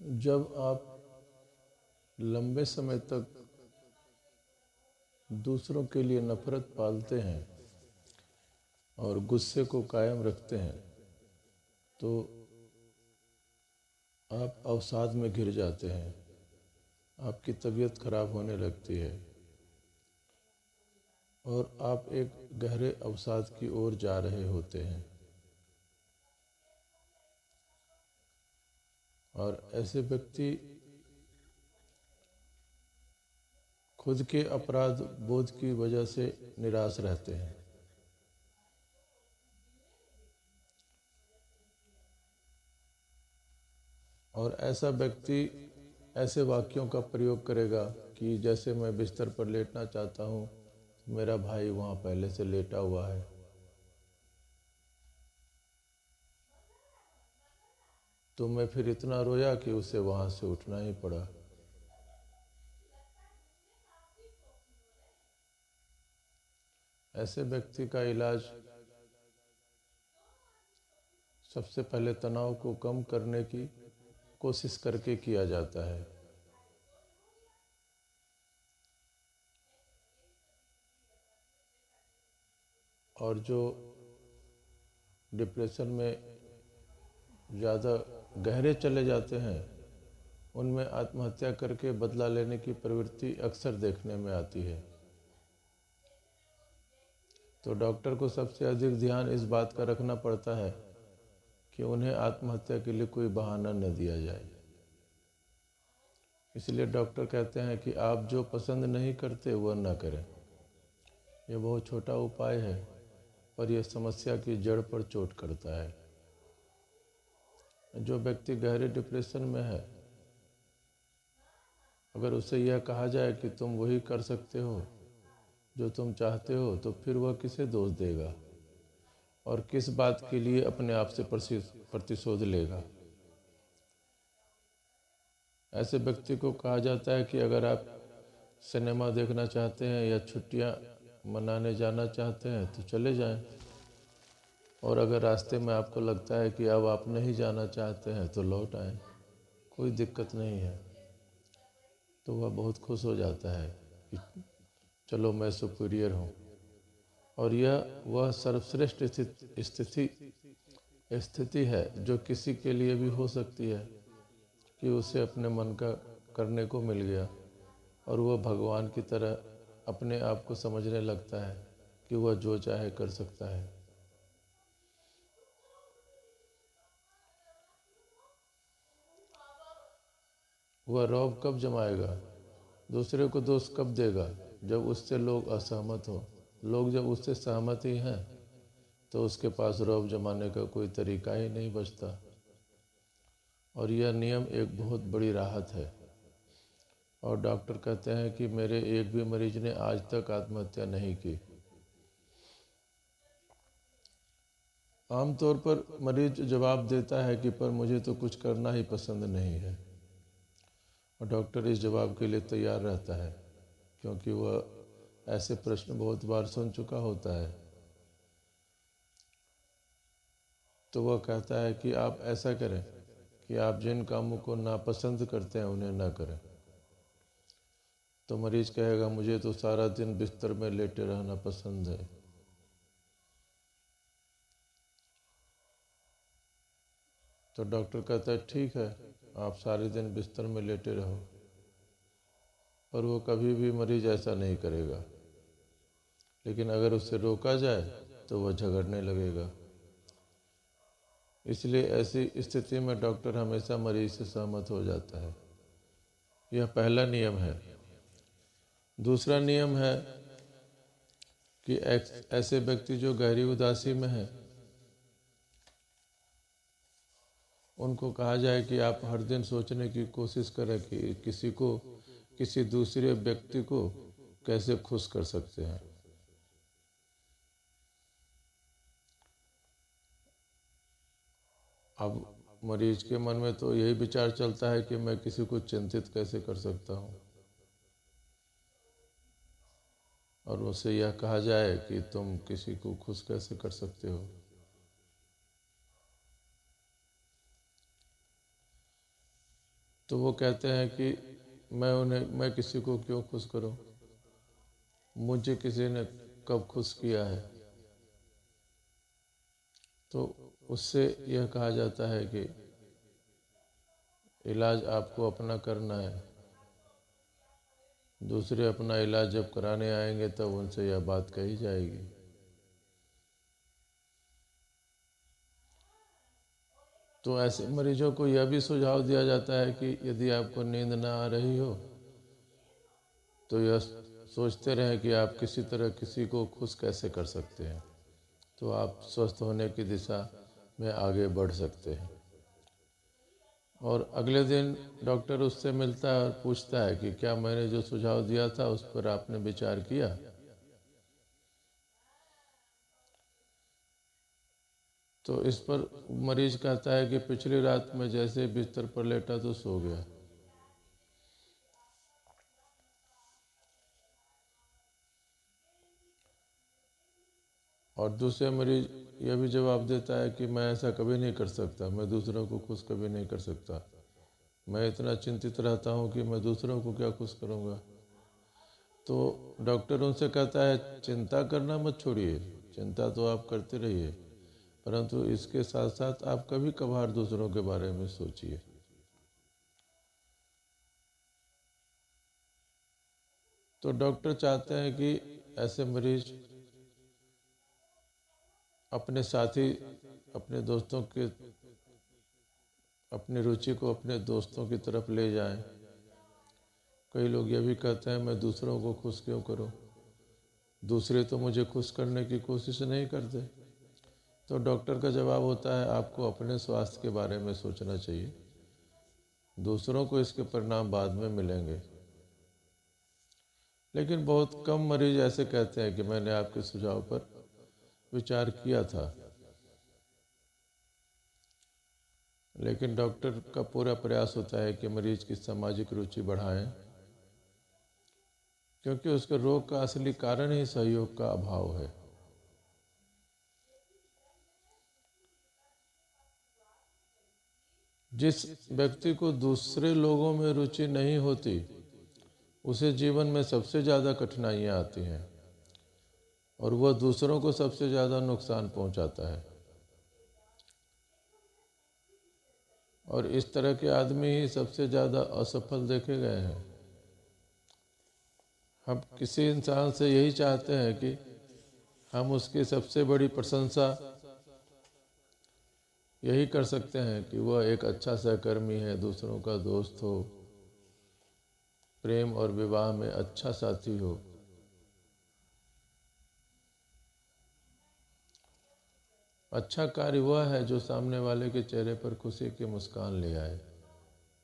जब आप लंबे समय तक दूसरों के लिए नफरत पालते हैं और गुस्से को कायम रखते हैं तो आप अवसाद में घिर जाते हैं, आपकी तबीयत खराब होने लगती है और आप एक गहरे अवसाद की ओर जा रहे होते हैं। और ऐसे व्यक्ति खुद के अपराध बोध की वजह से निराश रहते हैं। और ऐसा व्यक्ति ऐसे वाक्यों का प्रयोग करेगा कि जैसे मैं बिस्तर पर लेटना चाहता हूँ, मेरा भाई वहाँ पहले से लेटा हुआ है। तो मैं फिर इतना रोया कि उसे वहाँ से उठना ही पड़ा। ऐसे व्यक्ति का इलाज सबसे पहले तनाव को कम करने की कोशिश करके किया जाता है। और जो डिप्रेशन में ज़्यादा गहरे चले जाते हैं, उनमें आत्महत्या करके बदला लेने की प्रवृत्ति अक्सर देखने में आती है। तो डॉक्टर को सबसे अधिक ध्यान इस बात का रखना पड़ता है कि उन्हें आत्महत्या के लिए कोई बहाना न दिया जाए। इसलिए डॉक्टर कहते हैं कि आप जो पसंद नहीं करते वह न करें। यह बहुत छोटा उपाय है, पर यह समस्या की जड़ पर चोट करता है। जो व्यक्ति गहरे डिप्रेशन में है, अगर उसे यह कहा जाए कि तुम वही कर सकते हो जो तुम चाहते हो, तो फिर वह किसे दोष देगा और किस बात के लिए अपने आप से प्रतिशोध लेगा। ऐसे व्यक्ति को कहा जाता है कि अगर आप सिनेमा देखना चाहते हैं या छुट्टियां मनाने जाना चाहते हैं तो चले जाएं, और अगर रास्ते में आपको लगता है कि अब आप नहीं जाना चाहते हैं तो लौट आएं, कोई दिक्कत नहीं है। तो वह बहुत खुश हो जाता है कि चलो मैं सुपीरियर हूँ। और यह वह सर्वश्रेष्ठ स्थिति है जो किसी के लिए भी हो सकती है कि उसे अपने मन का करने को मिल गया और वह भगवान की तरह अपने आप को समझने लगता है कि वह जो चाहे कर सकता है। वह रौब कब जमाएगा, दूसरे को दोष कब देगा, जब उससे लोग असहमत हो। लोग जब उससे सहमत ही हैं तो उसके पास रौब जमाने का कोई तरीका ही नहीं बचता। और यह नियम एक बहुत बड़ी राहत है। और डॉक्टर कहते हैं कि मेरे एक भी मरीज ने आज तक आत्महत्या नहीं की। आमतौर पर मरीज जवाब देता है कि पर मुझे तो कुछ करना ही पसंद नहीं है। और डॉक्टर इस जवाब के लिए तैयार रहता है, क्योंकि वह ऐसे प्रश्न बहुत बार सुन चुका होता है। तो वह कहता है कि आप ऐसा करें कि आप जिन कामों को नापसंद करते हैं उन्हें ना करें। तो मरीज कहेगा मुझे तो सारा दिन बिस्तर में लेटे रहना पसंद है। तो डॉक्टर कहता है ठीक है, आप सारे दिन बिस्तर में लेटे रहो। पर वो कभी भी मरीज ऐसा नहीं करेगा। लेकिन अगर उससे रोका जाए तो वह झगड़ने लगेगा। इसलिए ऐसी स्थिति में डॉक्टर हमेशा मरीज से सहमत हो जाता है। यह पहला नियम है। दूसरा नियम है कि ऐसे व्यक्ति जो गहरी उदासी में हैं, उनको कहा जाए कि आप हर दिन सोचने की कोशिश करें कि किसी दूसरे व्यक्ति को कैसे खुश कर सकते हैं। अब मरीज के मन में तो यही विचार चलता है कि मैं किसी को चिंतित कैसे कर सकता हूँ, और उससे यह कहा जाए कि तुम किसी को खुश कैसे कर सकते हो। तो वो कहते हैं कि मैं किसी को क्यों खुश करूं, मुझे किसी ने कब खुश किया है। तो उससे यह कहा जाता है कि इलाज आपको अपना करना है, दूसरे अपना इलाज जब कराने आएंगे तब उनसे यह बात कही जाएगी। तो ऐसे मरीजों को यह भी सुझाव दिया जाता है कि यदि आपको नींद ना आ रही हो तो यह सोचते रहें कि आप किसी तरह किसी को खुश कैसे कर सकते हैं, तो आप स्वस्थ होने की दिशा में आगे बढ़ सकते हैं। और अगले दिन डॉक्टर उससे मिलता है और पूछता है कि क्या मैंने जो सुझाव दिया था उस पर आपने विचार किया। तो इस पर मरीज कहता है कि पिछली रात में जैसे बिस्तर पर लेटा तो सो गया। और दूसरे मरीज यह भी जवाब देता है कि मैं ऐसा कभी नहीं कर सकता, मैं दूसरों को खुश कभी नहीं कर सकता, मैं इतना चिंतित रहता हूँ कि मैं दूसरों को क्या खुश करूँगा। तो डॉक्टर उनसे कहता है चिंता करना मत छोड़िए, चिंता तो आप करते रहिए, परंतु इसके साथ साथ आप कभी कभार दूसरों के बारे में सोचिए। तो डॉक्टर चाहते हैं कि ऐसे मरीज अपने साथी, अपने दोस्तों के, अपनी रुचि को अपने दोस्तों की तरफ ले जाएं। कई लोग ये भी कहते हैं मैं दूसरों को खुश क्यों करूं, दूसरे तो मुझे खुश करने की कोशिश नहीं करते। तो डॉक्टर का जवाब होता है आपको अपने स्वास्थ्य के बारे में सोचना चाहिए, दूसरों को इसके परिणाम बाद में मिलेंगे। लेकिन बहुत कम मरीज ऐसे कहते हैं कि मैंने आपके सुझाव पर विचार किया था। लेकिन डॉक्टर का पूरा प्रयास होता है कि मरीज की सामाजिक रुचि बढ़ाएं, क्योंकि उसके रोग का असली कारण ही सहयोग का अभाव है। जिस व्यक्ति को दूसरे लोगों में रुचि नहीं होती उसे जीवन में सबसे ज़्यादा कठिनाइयाँ आती हैं और वह दूसरों को सबसे ज़्यादा नुकसान पहुंचाता है। और इस तरह के आदमी ही सबसे ज़्यादा असफल देखे गए हैं। हम किसी इंसान से यही चाहते हैं कि हम उसकी सबसे बड़ी प्रशंसा यही कर सकते हैं कि वह एक अच्छा सहकर्मी है, दूसरों का दोस्त हो, प्रेम और विवाह में अच्छा साथी हो। अच्छा कार्य वह है जो सामने वाले के चेहरे पर खुशी की मुस्कान ले आए।